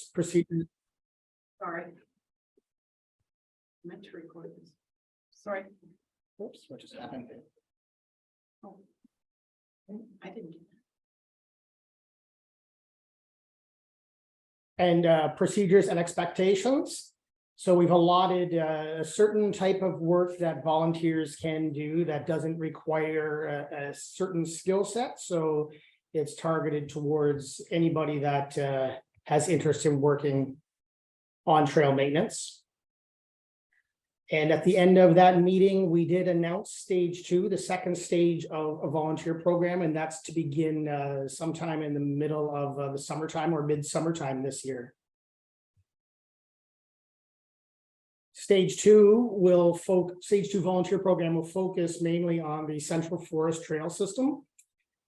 procedures. Sorry. I meant to record this. Sorry. Oops, what just happened? Oh. I didn't do that. And procedures and expectations. So we've allotted a certain type of work that volunteers can do that doesn't require a certain skill set. So it's targeted towards anybody that has interest in working on trail maintenance. And at the end of that meeting, we did announce stage 2, the second stage of a volunteer program, and that's to begin sometime in the middle of the summertime or mid-summertime this year. Stage 2 volunteer program will focus mainly on the Central Forest Trail System.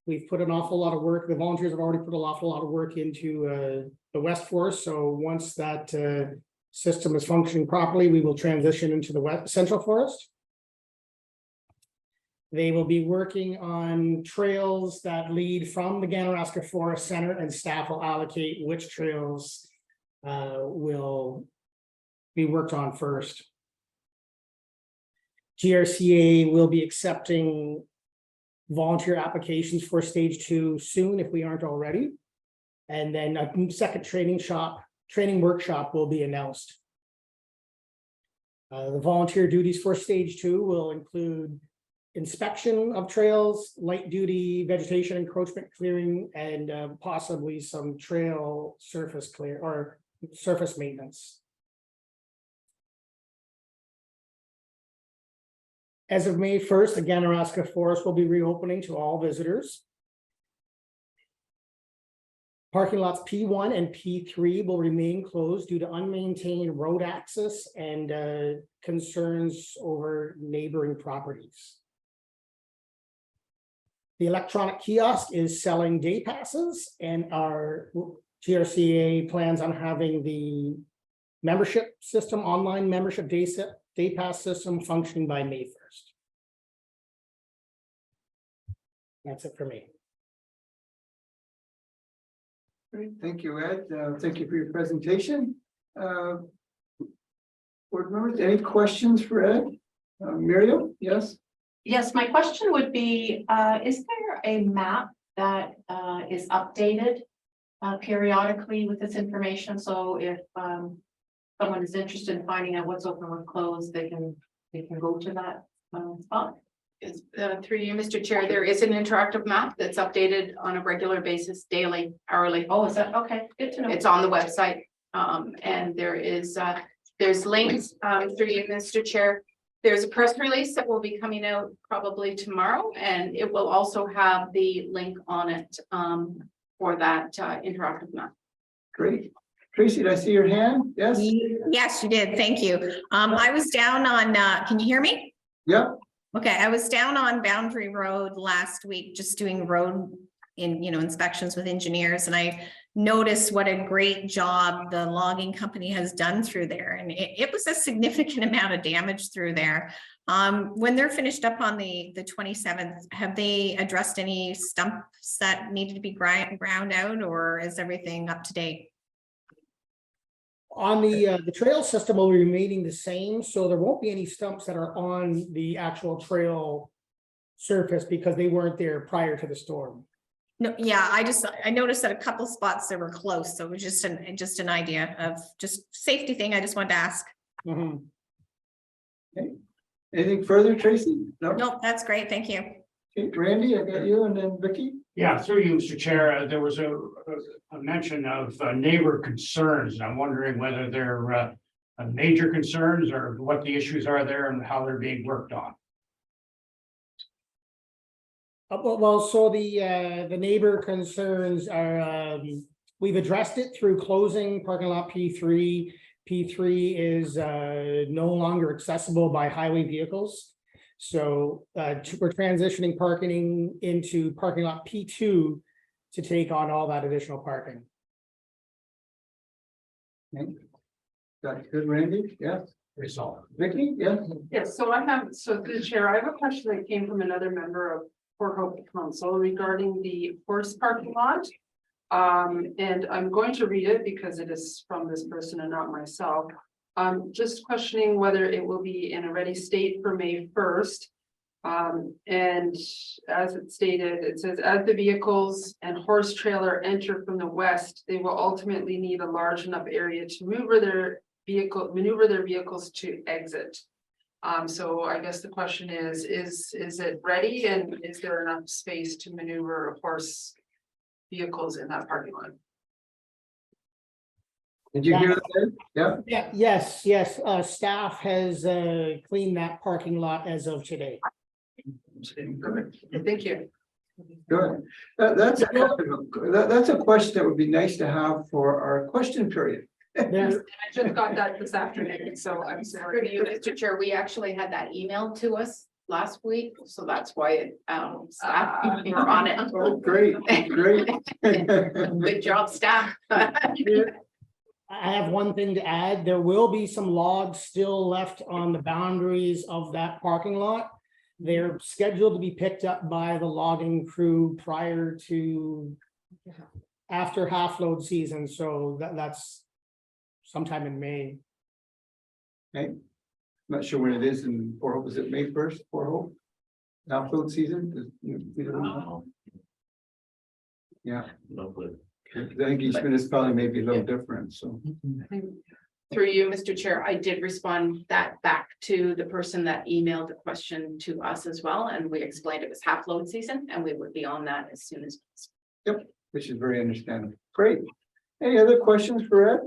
We've put an awful lot of work. The volunteers have already put an awful lot of work into the West Forest. So once that system is functioning properly, we will transition into the Central Forest. They will be working on trails that lead from the Ganaraska Forest Center, and staff will allocate which trails will be worked on first. GRCA will be accepting volunteer applications for stage 2 soon, if we aren't already. And then a second training workshop will be announced. The volunteer duties for stage 2 will include inspection of trails, light duty vegetation encroachment clearing, and possibly some trail surface surface maintenance. As of May 1st, the Ganaraska Forest will be reopening to all visitors. Parking lots P1 and P3 will remain closed due to unmaintained road access and concerns over neighboring properties. The electronic kiosk is selling day passes, and our GRCA plans on having the membership system, online membership day pass system functioning by May 1st. That's it for me. Great, thank you, Ed. Thank you for your presentation. Board members, any questions for Ed? Miriam, yes? Yes, my question would be, is there a map that is updated periodically with this information? So if someone is interested in finding out what's open or closed, they can go to that spot? Is through you, Mr. Chair, there is an interactive map that's updated on a regular basis, daily, hourly. Oh, is that okay? Good to know. It's on the website, and there's links through you, Mr. Chair. There's a press release that will be coming out probably tomorrow, and it will also have the link on it for that interactive map. Great. Tracy, did I see your hand? Yes? Yes, you did. Thank you. I was down on, can you hear me? Yep. Okay, I was down on Boundary Road last week, just doing road inspections with engineers, and I noticed what a great job the logging company has done through there. And it was a significant amount of damage through there. When they're finished up on the 27th, have they addressed any stumps that needed to be ground out, or is everything up to date? On the trail system will be remaining the same, so there won't be any stumps that are on the actual trail surface because they weren't there prior to the storm. No, yeah, I noticed that a couple spots that were close, so it was just an idea of just safety thing. I just wanted to ask. Mm-hmm. Okay. Anything further, Tracy? No. Nope, that's great. Thank you. Okay, Randy, I got you, and then Vicky. Yeah, through you, Mr. Chair, there was a mention of neighbor concerns, and I'm wondering whether they're major concerns or what the issues are there and how they're being worked on. So the neighbor concerns are, we've addressed it through closing parking lot P3. P3 is no longer accessible by highway vehicles. So we're transitioning parking into parking lot P2 to take on all that additional parking. Okay. Got it. Good, Randy. Yes. Resolve. Vicky, yes. Yes, so through the chair, I have a question that came from another member of Port Hope Council regarding the horse parking lot. And I'm going to read it because it is from this person and not myself. Just questioning whether it will be in a ready state for May 1st. And as it stated, it says, as the vehicles and horse trailer enter from the west, they will ultimately need a large enough area to maneuver their vehicles to exit. So I guess the question is it ready, and is there enough space to maneuver horse vehicles in that parking lot? Did you hear that? Yeah, Yeah, yes, staff has cleaned that parking lot as of today. Thank you. good. That's a question that would be nice to have for our question period. There, I just got that this afternoon, so I'm Through to you, sorry. Mr. Chair, we actually had that emailed to us last week, so that's why it, staff were on it. Oh, great, great. Good job, staff. I have one thing to add. There will be some logs still left on the boundaries of that parking lot. They're scheduled to be picked up by the logging crew prior to after half load season, so that's sometime in May. Okay, not sure when it is in Port Hope. Is it May 1st, Port Hope? Outfield season? You don't know? Yeah, No clue. I think each municipality may be a little different, so. Through you, Mr. Chair, I did respond that back to the person that emailed the question to us as well, and we explained it was half load season and we would be on that as soon as possible. Which is very understandable. Great. Any other questions for Ed?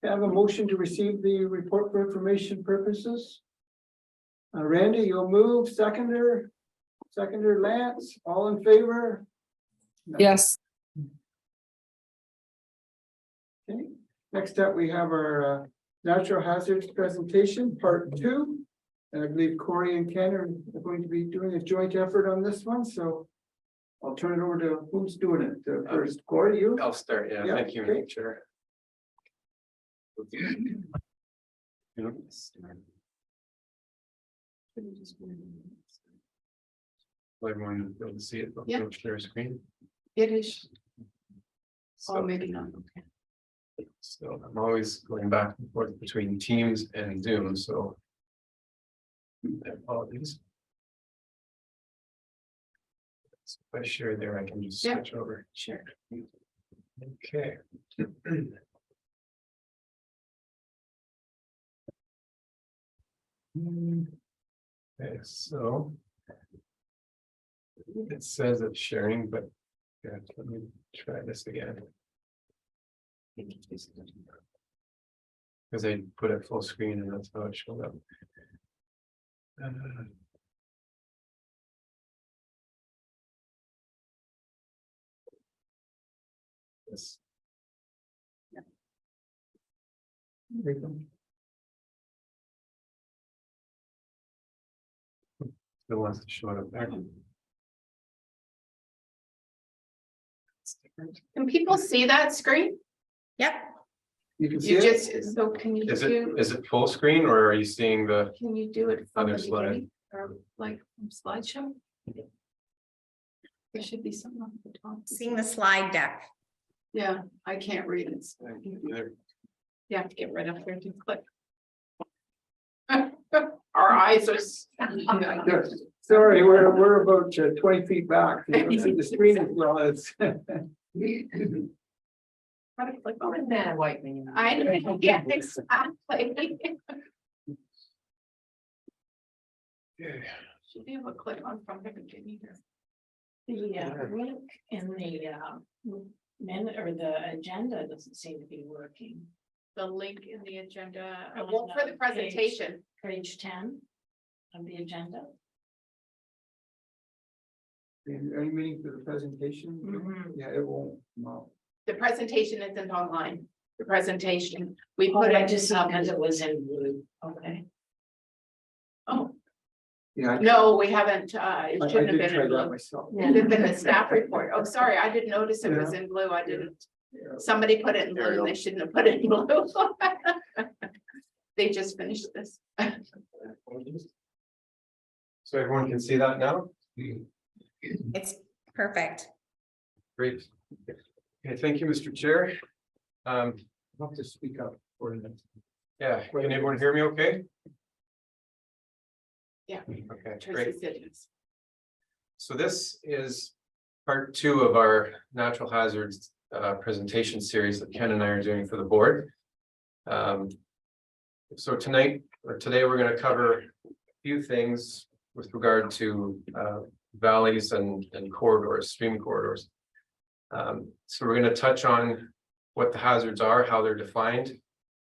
Have a motion to receive the report for information purposes. Randy, you'll move. Seconder Lance, all in favor? Yes. Okay, next up, we have our natural hazards presentation, part 2. And I believe Corey and Ken are going to be doing a joint effort on this one, so I'll turn it over to who's doing it first. Corey, you? I'll start, yeah, Yeah, thank you, okay. Mr. Chair. Will everyone be able to see it? Yeah. Don't share a screen. It is. So- Oh, maybe not, okay. So I'm always going back and forth between Teams and Zoom, so. Apologies. So if I share there, I can just Yeah. switch over. Sure. Okay. Okay, so. It says it's sharing, but yeah, let me try this again. Because I put it full screen and that's how it showed up. Yes. Still wants to show it up there. Can people see that screen? Yep. You can see You it? just, so can you Is it full screen or are you seeing the, can you do it from the Other slide. beginning or like from slideshow? There should be something on the top. Seeing the slide deck. Yeah, I can't read it. so there? You have to get right up there to click. Our eyes are. Yes. Sorry, we're about 20 feet back. You don't see the screen as well as. Like, oh, and then white man. I know, yeah, exactly. Should be able to click on from the beginning here. The link in the or the agenda doesn't seem to be working. The link in the agenda, On well, for the the presentation. Page 10 of the agenda. Are you meaning for the presentation? Mhm. Yeah, it won't, no. The presentation isn't online. The presentation, we Oh, put I it. just saw because it was in blue. Okay. Oh, Yeah, no, we haven't, it I shouldn't have did been try in that blue. myself. It should have been the staff report. Oh, sorry, I didn't notice it was in blue. I didn't. Yeah. Somebody put it in There we blue, go. they shouldn't have put it in blue. They just finished this. So everyone can see that now? It's perfect. Great. Okay, thank you, Mr. Chair. I'll have to speak up for a minute. Yeah, can everyone hear me okay? Yeah. Okay, Tracy great. said yes. So this is part 2 of our natural hazards presentation series that Ken and I are doing for the board. So tonight or today, we're going to cover a few things with regard to valleys and corridors, stream corridors. So we're going to touch on what the hazards are, how they're defined,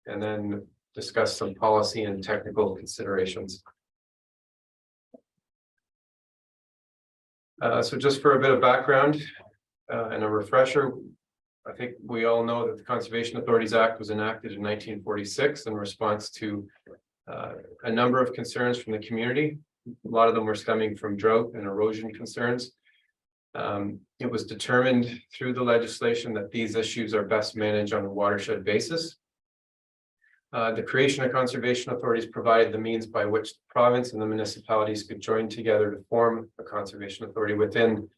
and then discuss some policy and technical considerations. So just for a bit of background and a refresher, I think we all know that the Conservation Authorities Act was enacted in 1946 in response to a number of concerns from the community. A lot of them were stemming from drought and erosion concerns. It was determined through the legislation that these issues are best managed on a watershed basis. The creation of conservation authorities provided the means by which the province and the municipalities could join together to form a conservation authority within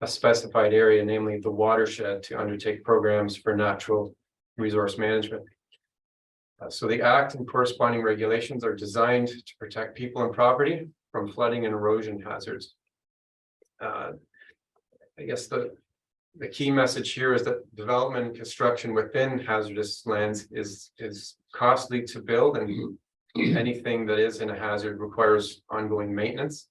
a specified area, namely the watershed, to undertake programs for natural resource management. So the Act and corresponding regulations are designed to protect people and property from flooding and erosion hazards. I guess the key message here is that development and construction within hazardous lands is costly to build, and anything that is in a hazard requires ongoing maintenance.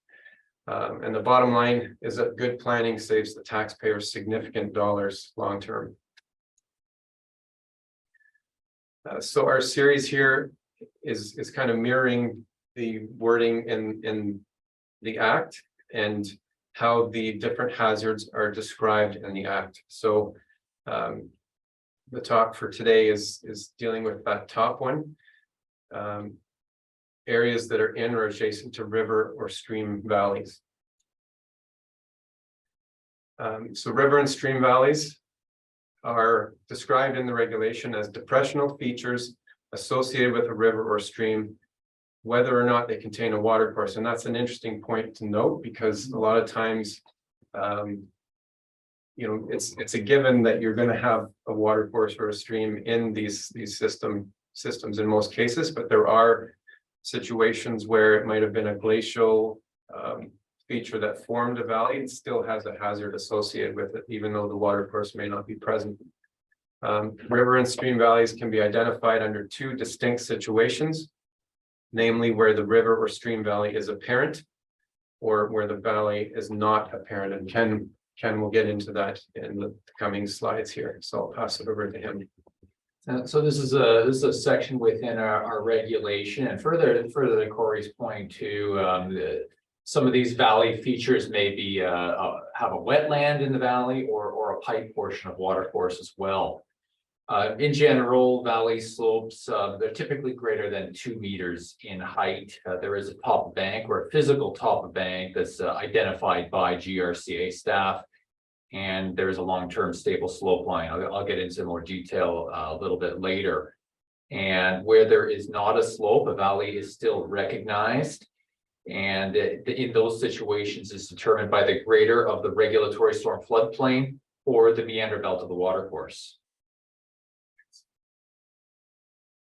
And the bottom line is that good planning saves the taxpayers significant dollars long term. So our series here is kind of mirroring the wording in the Act and how the different hazards are described in the Act. So the talk for today is dealing with that top one. Areas that are in or adjacent to river or stream valleys. So river and stream valleys are described in the regulation as depressional features associated with a river or stream, whether or not they contain a water course. And that's an interesting point to note, because a lot of times, you know, it's a given that you're going to have a water course or a stream in these systems in most cases, but there are situations where it might have been a glacial feature that formed a valley and still has a hazard associated with it, even though the water course may not be present. River and stream valleys can be identified under 2 distinct situations, namely where the river or stream valley is apparent or where the valley is not apparent. And Ken will get into that in the coming slides here. So I'll pass it over to him. So this is a section within our regulation, and further to Corey's point to some of these valley features may be have a wetland in the valley or a pipe portion of water course as well. In general, valley slopes, they're typically greater than 2 meters in height. There is a top bank or a physical top bank that's identified by GRCA staff. And there's a long-term stable slope line. I'll get into more detail a little bit later. And where there is not a slope, a valley is still recognized. And in those situations is determined by the greater of the regulatory storm floodplain or the meander belt of the watercourse.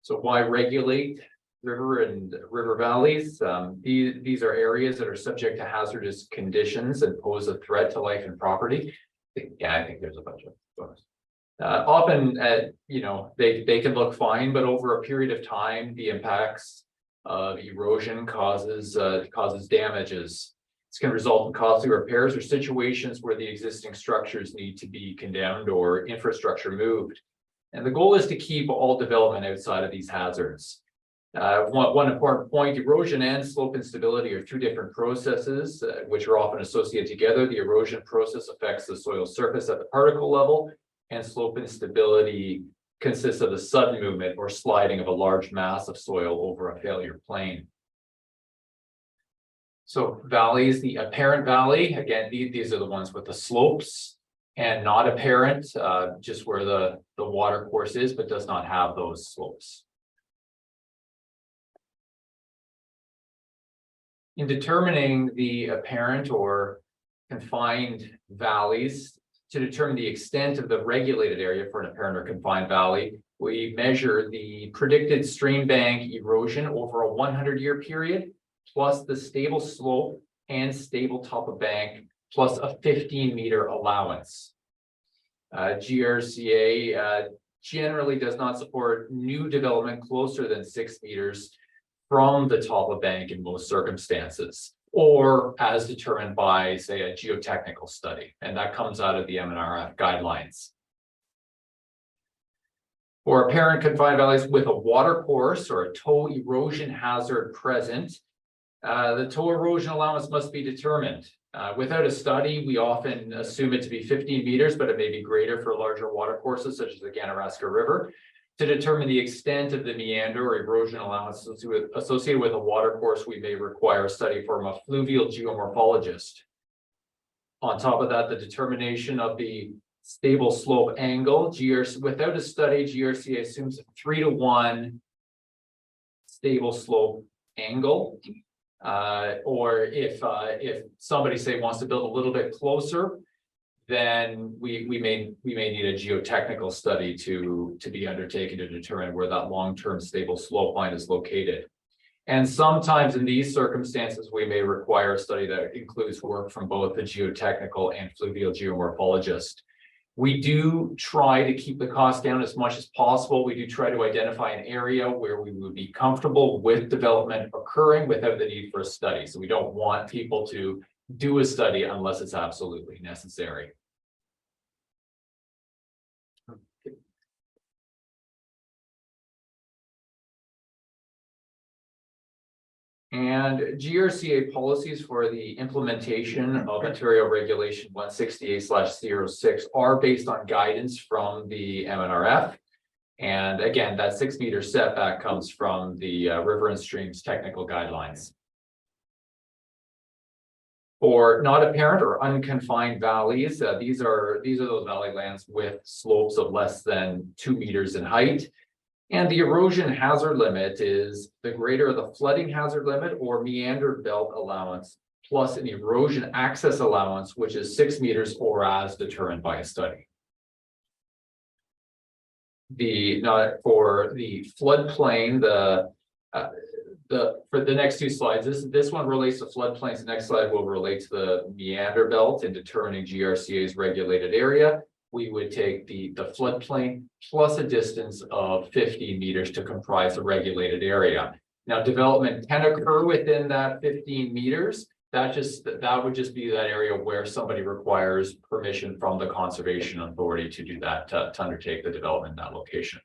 So why regulate river and river valleys? These are areas that are subject to hazardous conditions and pose a threat to life and property. Yeah, I think there's a bunch of bonus. Often, you know, they can look fine, but over a period of time, the impacts of erosion causes damages. This can result in costly repairs or situations where the existing structures need to be condemned or infrastructure moved. And the goal is to keep all development outside of these hazards. One important point: erosion and slope instability are 2 different processes, which are often associated together. The erosion process affects the soil surface at the particle level, and slope instability consists of the sudden movement or sliding of a large mass of soil over a failure plane. So valleys, the apparent valley, again, these are the ones with the slopes, and not apparent, just where the water course is, but does not have those slopes. In determining the apparent or confined valleys, To determine the extent of the regulated area for an apparent or confined valley, we measure the predicted stream bank erosion over a 100-year period, plus the stable slope and stable top of bank, plus a 15-meter allowance. GRCA generally does not support new development closer than 6 meters from the top of bank in most circumstances, or as determined by, say, a geotechnical study, and that comes out of the MNRF guidelines. For apparent confined valleys with a water course or a toe erosion hazard present, the toe erosion allowance must be determined. Without a study, we often assume it to be 15 meters, but it may be greater for larger water courses such as the Ganaraska River. To determine the extent of the meander or erosion allowance associated with a water course, we may require a study from a fluvial geomorphologist. On top of that, the determination of the stable slope angle, without a study, GRCA assumes a 3-to-1 stable slope angle. Or if somebody say wants to build a little bit closer, then we may need a geotechnical study to be undertaken to determine where that long-term stable slope line is located. And sometimes in these circumstances, we may require a study that includes work from both the geotechnical and fluvial geomorphologist. We do try to keep the cost down as much as possible. We do try to identify an area where we would be comfortable with development occurring without the need for a study. So we don't want people to do a study unless it's absolutely necessary. And GRCA policies for the implementation of Ontario Regulation 168/06 are based on guidance from the MNRF. And again, that 6-meter setback comes from the River and Streams Technical Guidelines. For not apparent or unconfined valleys, these are those valley lands with slopes of less than 2 meters in height. And the erosion hazard limit is the greater the flooding hazard limit or meander belt allowance, plus an erosion access allowance, which is 6 meters or as determined by a study. For the floodplain, for the next 2 slides, this one relates to floodplains. The next slide will relate to the meander belt in determining GRCA's regulated area. We would take the floodplain plus a distance of 15 meters to comprise the regulated area. Now, development can occur within that 15 meters. That would just be that area where somebody requires permission from the conservation authority to do that, to undertake the development in that location.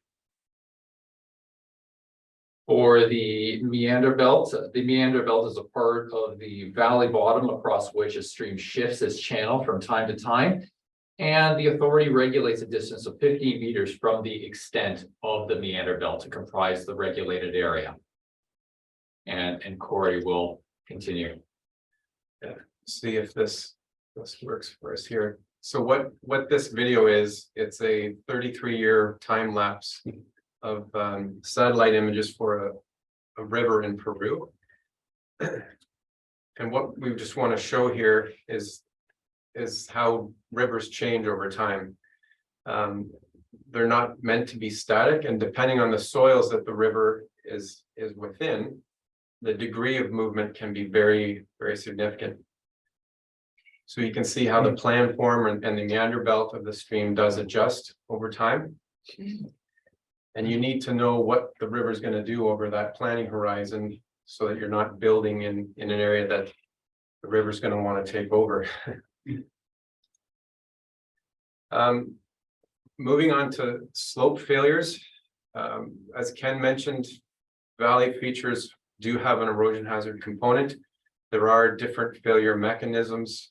For the meander belt is a part of the valley bottom across which a stream shifts its channel from time to time. And the authority regulates a distance of 15 meters from the extent of the meander belt to comprise the regulated area. And Corey will continue. Yeah, see if this works for us here. So what this video is, it's a 33-year time lapse of satellite images for a river in Peru. And what we just want to show here is how rivers change over time. They're not meant to be static, and depending on the soils that the river is within, the degree of movement can be very, very significant. So you can see how the planform and the meander belt of the stream does adjust over time. And you need to know what the river is going to do over that planning horizon so that you're not building in an area that the river is going to want to take over. Moving on to slope failures. As Ken mentioned, valley features do have an erosion hazard component. There are different failure mechanisms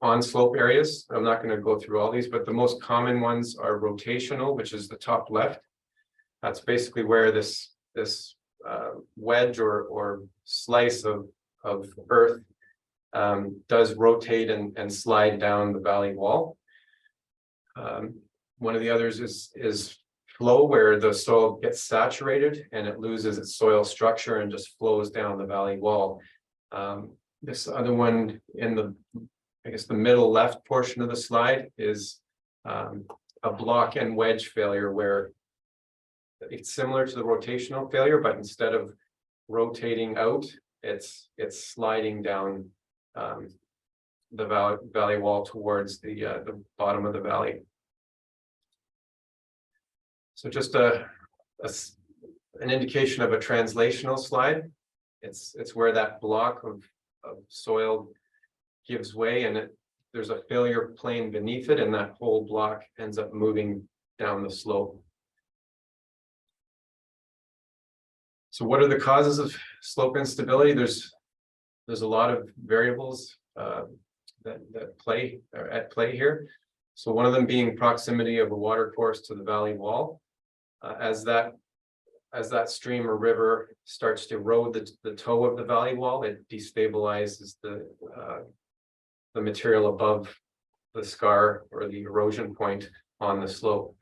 on slope areas. I'm not going to go through all these, but the most common ones are rotational, which is the top left. That's basically where this wedge or slice of earth does rotate and slide down the valley wall. One of the others is flow, where the soil gets saturated and it loses its soil structure and just flows down the valley wall. This other one in I guess the middle left portion of the slide is a block and wedge failure where it's similar to the rotational failure, but instead of rotating out, it's sliding down the valley wall towards the bottom of the valley. So just an indication of a translational slide. It's where that block of soil gives way, and there's a failure plane beneath it, and that whole block ends up moving down the slope. So what are the causes of slope instability? There's a lot of variables that are at play here. So one of them being proximity of a water course to the valley wall. As that stream or river starts to erode the toe of the valley wall, it destabilizes the material above the scar or the erosion point on the slope.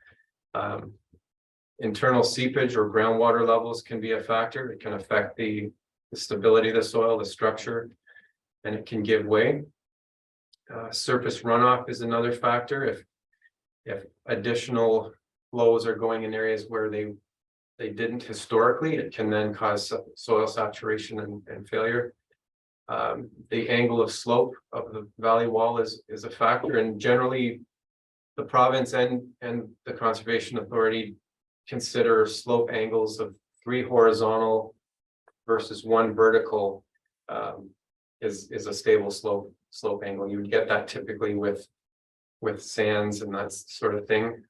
Internal seepage or groundwater levels can be a factor. It can affect the stability of the soil, the structure, and it can give way. Surface runoff is another factor. If additional flows are going in areas where they didn't historically, it can then cause soil saturation and failure. The angle of slope of the valley wall is a factor, and generally the province and the Conservation Authority consider slope angles of 3 horizontal versus 1 vertical is a stable slope angle. You would get that typically with sands and that sort of thing.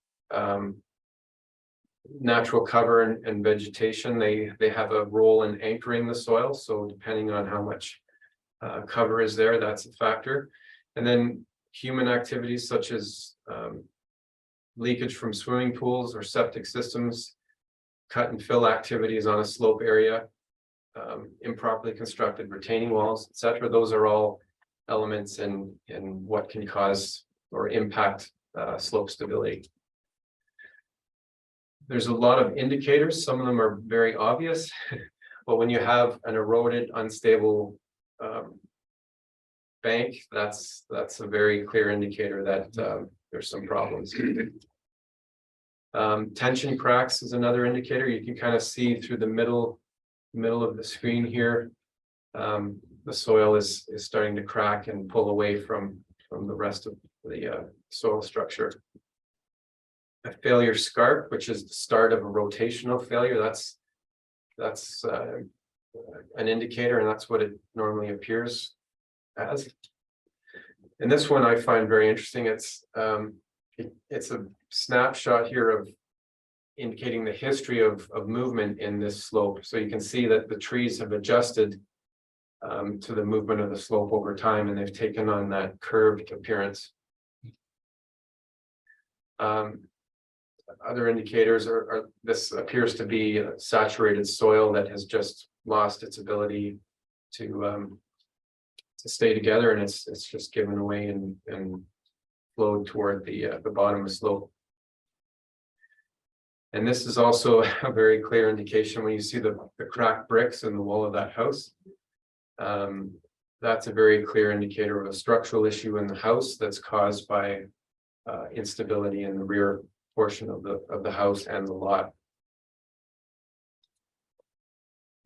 Natural cover and vegetation, they have a role in anchoring the soil. So depending on how much cover is there, that's a factor. And then human activities such as leakage from swimming pools or septic systems, cut and fill activities on a slope area, improperly constructed retaining walls, etc. Those are all elements in what can cause or impact slope stability. There's a lot of indicators. Some of them are very obvious, but when you have an eroded, unstable bank, that's a very clear indicator that there's some problems. Tension cracks is another indicator. You can kind of see through the middle of the screen here. The soil is starting to crack and pull away from the rest of the soil structure. A failure scarp, which is the start of a rotational failure, that's an indicator, and that's what it normally appears as. And this one I find very interesting. It's a snapshot here of indicating the history of movement in this slope. So you can see that the trees have adjusted to the movement of the slope over time, and they've taken on that curved appearance. Other indicators are this appears to be a saturated soil that has just lost its ability to stay together, and it's just given away and flowed toward the bottom of the slope. And this is also a very clear indication when you see the cracked bricks in the wall of that house. That's a very clear indicator of a structural issue in the house that's caused by instability in the rear portion of the house and the lot.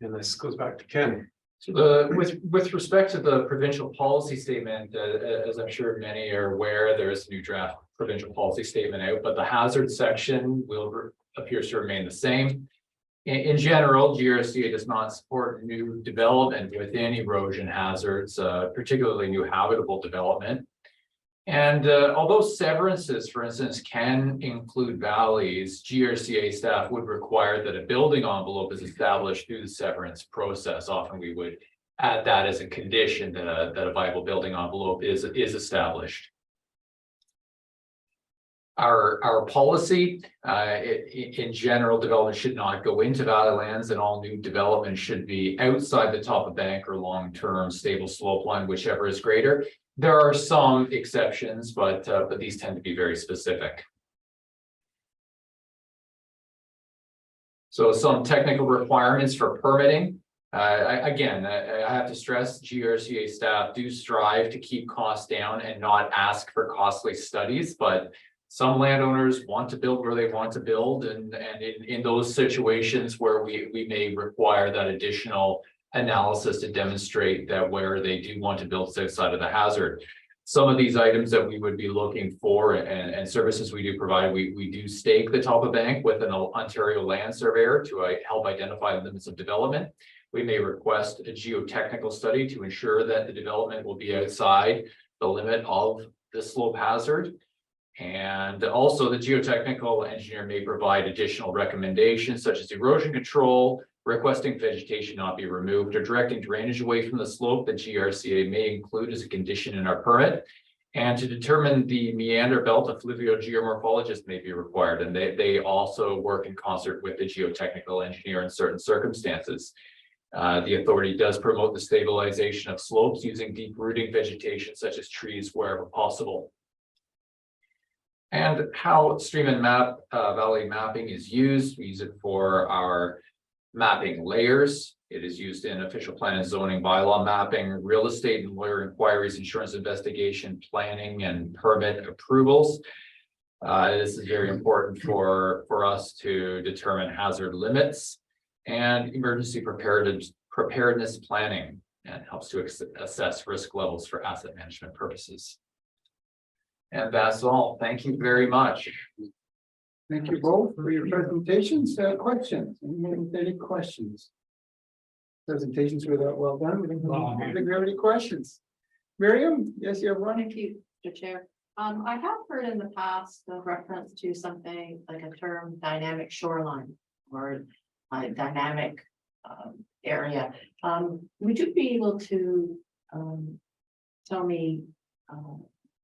And this goes back to Ken. So with respect to the provincial policy statement, as I'm sure many are aware, there is a new draft provincial policy statement out, but the hazard section appears to remain the same. In general, GRCA does not support new development within erosion hazards, particularly new habitable development. And although severances, for instance, can include valleys, GRCA staff would require that a building envelope is established through the severance process. Often we would add that as a condition that a viable building envelope is established. Our policy, in general, development should not go into valley lands, and all new development should be outside the top of bank or long-term stable slope line, whichever is greater. There are some exceptions, but these tend to be very specific. So some technical requirements for permitting. Again, I have to stress, GRCA staff do strive to keep costs down and not ask for costly studies, but some landowners want to build where they want to build, and in those situations where we may require that additional analysis to demonstrate that where they do want to build is outside of the hazard. Some of these items that we would be looking for and services we do provide, we do stake the top of bank with an Ontario land surveyor to help identify the limits of development. We may request a geotechnical study to ensure that the development will be outside the limit of the slope hazard. And also the geotechnical engineer may provide additional recommendations such as erosion control, requesting vegetation not be removed, or directing drainage away from the slope that GRCA may include as a condition in our permit. And to determine the meander belt, a fluvial geomorphologist may be required, and they also work in concert with the geotechnical engineer in certain circumstances. The authority does promote the stabilization of slopes using deep rooting vegetation such as trees wherever possible. And how stream and valley mapping is used, we use it for our mapping layers. It is used in official plan and zoning bylaw mapping, real estate and lawyer inquiries, insurance investigation, planning and permit approvals. This is very important for us to determine hazard limits and emergency preparedness planning, and helps to assess risk levels for asset management purposes. And that's all. Thank you very much. Thank you both for your presentations. Questions? Anyone with any questions? Presentations were well done. I think we have any questions. Miriam, yes, you have one? Thank you, Mr. Chair. I have heard in the past the reference to something like a term dynamic shoreline or a dynamic area. Would you be able to tell me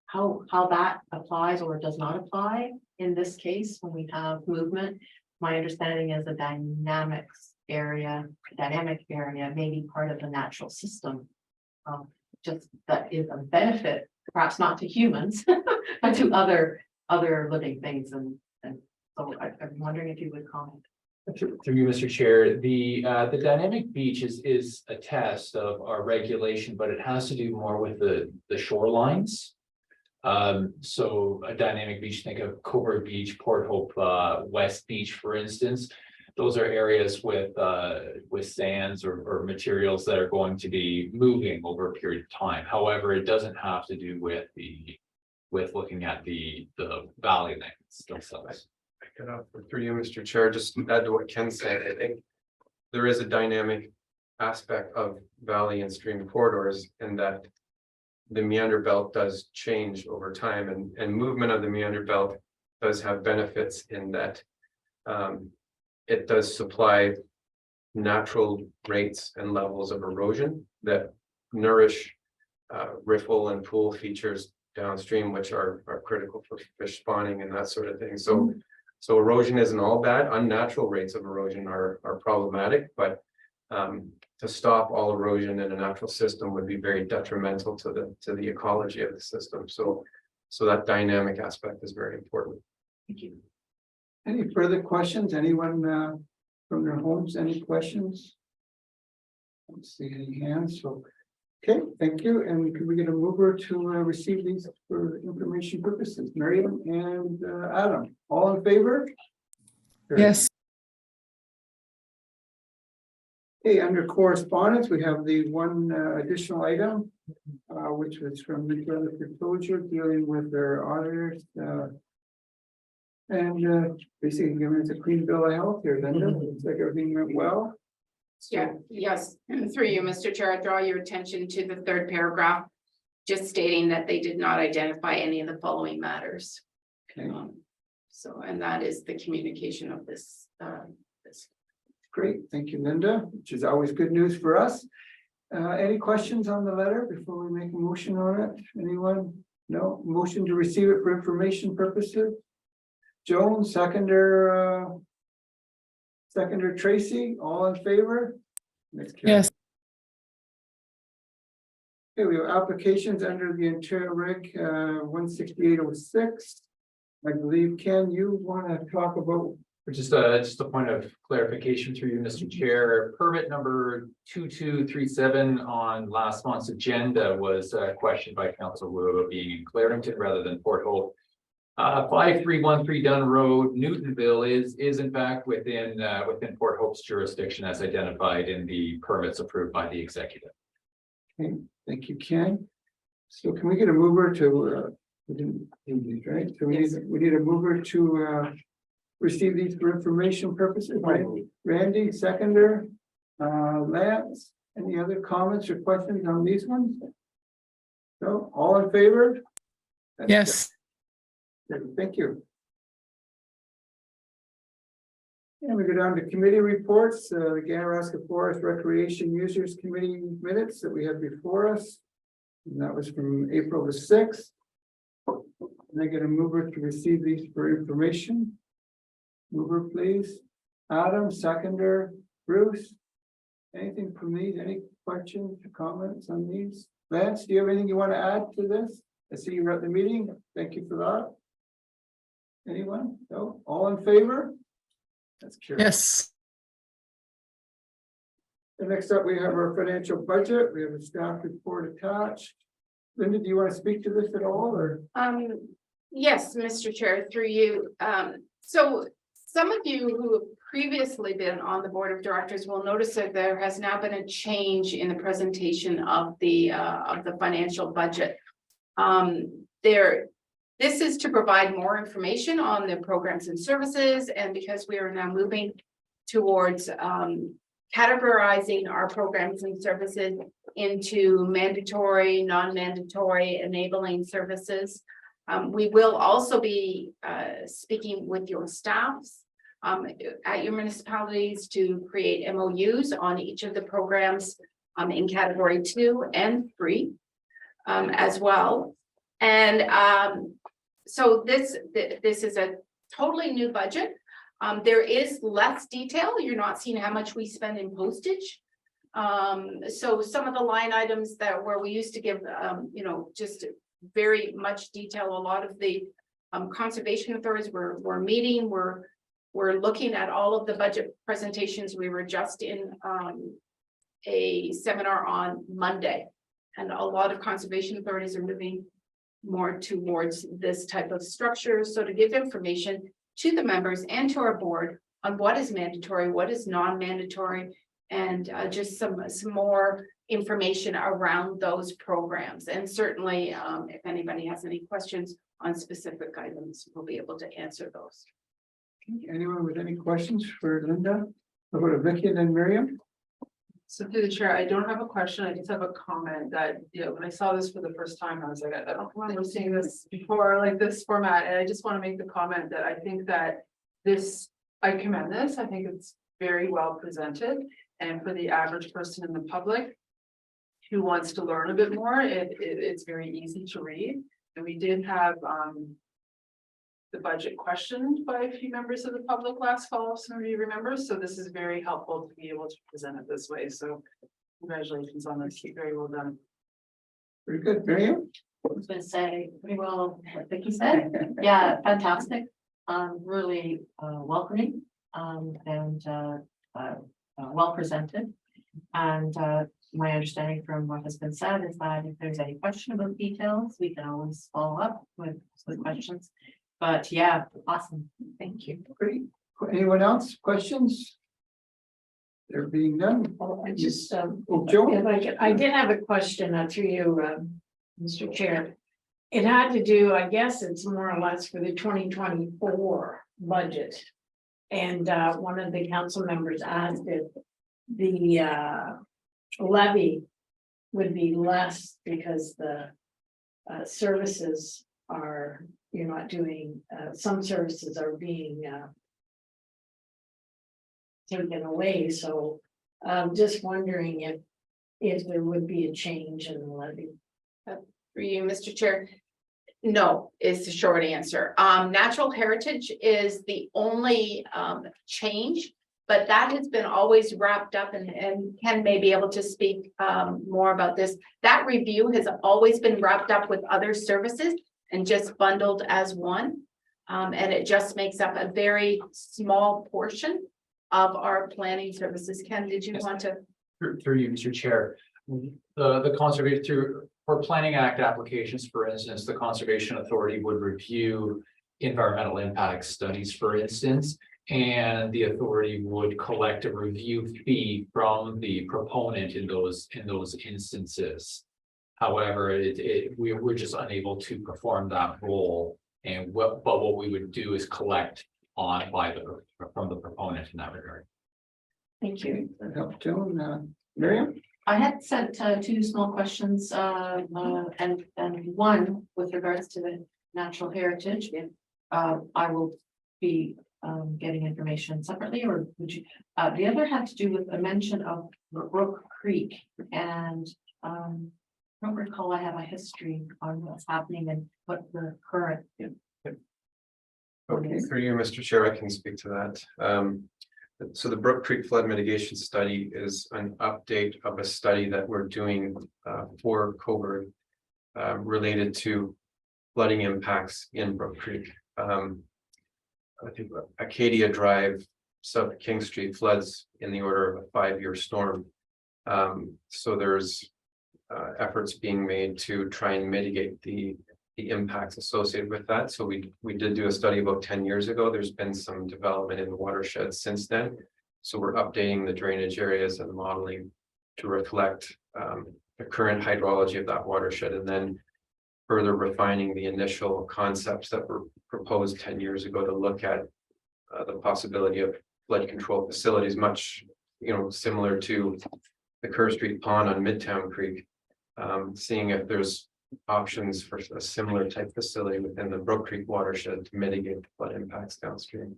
how that applies or does not apply in this case when we have movement? My understanding is a dynamic area may be part of the natural system. Just that is a benefit, perhaps not to humans, but to other living things. And so I'm wondering if you would comment. Through you, Mr. Chair, the dynamic beach is a test of our regulation, but it has to do more with the shorelines. So a dynamic beach, think of Coburg Beach, Port Hope, West Beach, for instance. Those are areas with sands or materials that are going to be moving over a period of time. However, it doesn't have to do with looking at the valley lengths themselves. Through you, Mr. Chair, just to add to what Ken said, I think there is a dynamic aspect of valley and stream corridors in that the meander belt does change over time, and movement of the meander belt does have benefits in that it does supply natural rates and levels of erosion that nourish riffle and pool features downstream, which are critical for fish spawning and that sort of thing. So erosion isn't all bad. Unnatural rates of erosion are problematic, but to stop all erosion in a natural system would be very detrimental to the ecology of the system. So that dynamic aspect is very important. Thank you. Any further questions? Anyone from their homes? Any questions? I don't see any hands. So, okay, thank you. And could we get a mover to receive these for information purposes? Miriam and Adam, all in favor? Yes. Okay, under correspondence, we have the one additional item, which was from the brother foreclosure dealing with their auditors. And basically giving us a clean bill of health here, then looks like everything went well. Yeah, yes, through you, Mr. Chair, I draw your attention to the third paragraph, just stating that they did not identify any of the following matters. Okay, So, and that is the communication of this. great. Thank you, Linda, which is always good news for us. Any questions on the letter before we make a motion on it? Anyone? No? Motion to receive it for information purposes? Joan, seconder Tracy, all in favor? Yes. Okay, we have applications under the Ontario Reg 16806. I believe, Ken, you want to talk about Just a point of clarification through you, Mr. Chair. Permit number 2237 on last month's agenda was questioned by Council Wu about being in Clarington rather than Port Hope. 5313 Dunn Road, Newtonville is in fact within Port Hope's jurisdiction as identified in the permits approved by the executive. Okay, thank you, Ken. So can we get a mover to, we didn't do these, right? So we need a mover to receive these for information purposes. Randy, seconder, Lance, any other comments or questions on these ones? No, all in favor? That's Yes. good. Thank you. And we go down to committee reports, the Ganaraska Forest Recreation Users Committee minutes that we had before us. And that was from April the 6th. And I get a mover to receive these for information. Mover, please. Adam, seconder, Bruce. Anything from these? Any questions or comments on these? Lance, do you have anything you want to add to this? I see you were at the meeting. Thank you for that. Anyone? No? All in favor? That's curious. Yes. And next up, we have our financial budget. We have a staff report attached. Linda, do you want to speak to this at all or? Yes, Mr. Chair, through you. So some of you who have previously been on the board of directors will notice that there has now been a change in the presentation of the financial budget. This is to provide more information on the programs and services, and because we are now moving towards categorizing our programs and services into mandatory, non-mandatory, enabling services. We will also be speaking with your staffs at your municipalities to create MOUs on each of the programs in category 2 and 3 as well. And so this is a totally new budget. There is less detail. You're not seeing how much we spend in postage. So some of the line items where we used to give, just very much detail, a lot of the conservation authorities were meeting, we're looking at all of the budget presentations. We were just in a seminar on Monday, and a lot of conservation authorities are moving more towards this type of structure. So to give information to the members and to our board on what is mandatory, what is non-mandatory, and just some more information around those programs. And certainly, if anybody has any questions on specific items, we'll be able to answer those. Anyone with any questions for Linda? How about Vicky and then Miriam? So through the chair, I don't have a question. I just have a comment that, when I saw this for the first time, I was like, I don't remember seeing this before, like this format. And I just want to make the comment that I think that I commend this. I think it's very well presented. And for the average person in the public who wants to learn a bit more, it's very easy to read. And we did have the budget questioned by a few members of the public last fall, if some of you remember. So this is very helpful to be able to present it this way. So congratulations on this. Very well done. Very good. Miriam? I was gonna say, pretty well, what Vicky said. Yeah, fantastic. Really welcoming and well presented. And my understanding from what has been said is that if there's any question about details, we can always follow up with questions. But yeah, awesome. Thank you. Great. Anyone else? Questions? There being none. I just, Joe? I did have a question through you, Mr. Chair. It had to do, I guess it's more or less for the 2024 budget. And one of the council members asked if the levy would be less because the services are, you're not doing, some services are being taken away. So I'm just wondering if there would be a change in the levy. For you, Mr. Chair. No, is the short answer. Natural heritage is the only change, but that has been always wrapped up, and Ken may be able to speak more about this. That review has always been wrapped up with other services and just bundled as one. And it just makes up a very small portion of our planning services. Ken, did you want to? Through you, Mr. Chair, the conservation for Planning Act applications, for instance, the Conservation Authority would review environmental impact studies, for instance, and the authority would collect a review fee from the proponent in those instances. However, we're just unable to perform that role, and what we would do is collect from the proponent in that regard. Thank you. That helped, Joan. Miriam? I had sent two small questions, and one with regards to the natural heritage. I will be getting information separately, or would you? The other had to do with a mention of Brook Creek, and I don't recall I have a history on what's happening and what the current. Okay, through you, Mr. Chair, I can speak to that. So the Brook Creek Flood Mitigation Study is an update of a study that we're doing for COVID related to flooding impacts in Brook Creek. I think Acadia Drive, South King Street floods in the order of a 5-year storm. So there's efforts being made to try and mitigate the impacts associated with that. So we did do a study about 10 years ago. There's been some development in the watershed since then. So we're updating the drainage areas and modeling to reflect the current hydrology of that watershed, and then further refining the initial concepts that were proposed 10 years ago to look at the possibility of flood control facilities, much similar to the Kerr Street Pond on Midtown Creek, seeing if there's options for a similar type facility within the Brook Creek watershed to mitigate the flood impacts downstream.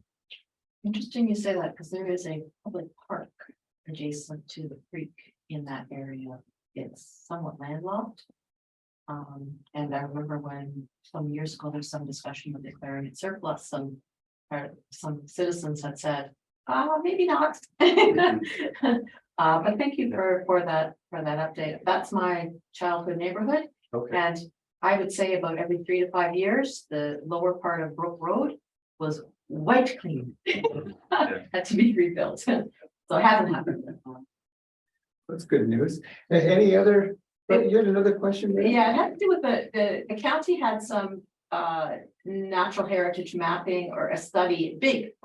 Interesting you say that, because there is a public park adjacent to the creek in that area. It's somewhat landlocked. And I remember when some years ago, there's some discussion of declaring it surplus, some citizens had said, maybe not. But thank you for that update. That's my childhood neighborhood. Okay. And I would say about every 3 to 5 years, the lower part of Brook Road was white clean. Had to be rebuilt. So it hasn't happened. That's good news. Any other, you had another question? Miriam? Yeah, it had to do with the county had some natural heritage mapping or a study, big.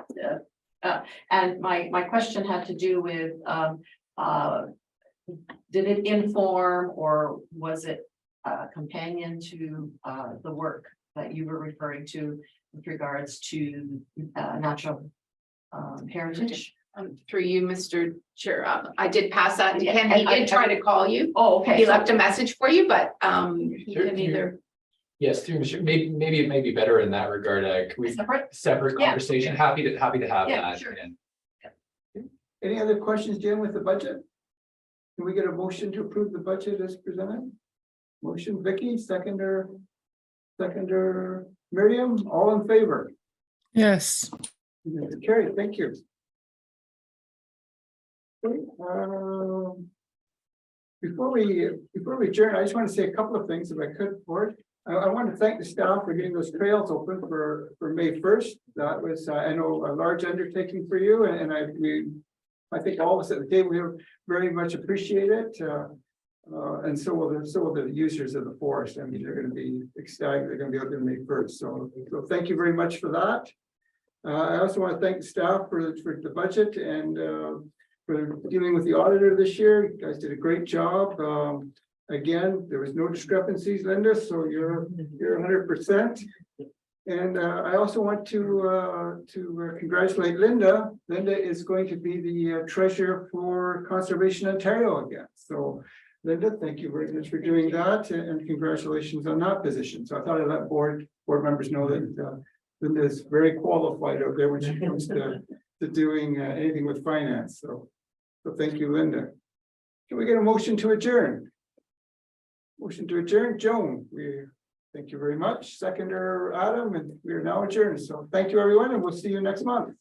And my question had to do with did it inform, or was it companion to the work that you were referring to with regards to natural heritage? Through you, Mr. Chair, I did pass that to Ken. He did try to call you. Oh, okay. He left a message for you, but he can either. Yes, through Mr. Maybe it may be better in that regard. Can we separate Yeah. conversation? Happy to have Yeah, that. sure. And Any other questions dealing with the budget? Can we get a motion to approve the budget as presented? Motion, Vicky, seconder Miriam, all in favor? Yes. Carried, thank you. Before we adjourn, I just want to say a couple of things if I could, Board. I want to thank the staff for getting those trails open for May 1st. That was, I know, a large undertaking for you, and I think all of us at the table here very much appreciate it. And so will the users of the forest. I mean, they're going to be ecstatic. They're going to be able to May 1st. So thank you very much for that. I also want to thank the staff for the budget and for dealing with the auditor this year. You guys did a great job. Again, there was no discrepancies, Linda, so you're 100%. And I also want to congratulate Linda. Linda is going to be the treasurer for Conservation Ontario again. So Linda, thank you very much for doing that, and congratulations on that position. So I thought I'd let board members know that Linda is very qualified out there when she comes to doing anything with finance. So thank you, Linda. Can we get a motion to adjourn? Motion to adjourn, Joan. Thank you very much. Seconder Adam, and we are now adjourned. So thank you, everyone, and we'll see you next month.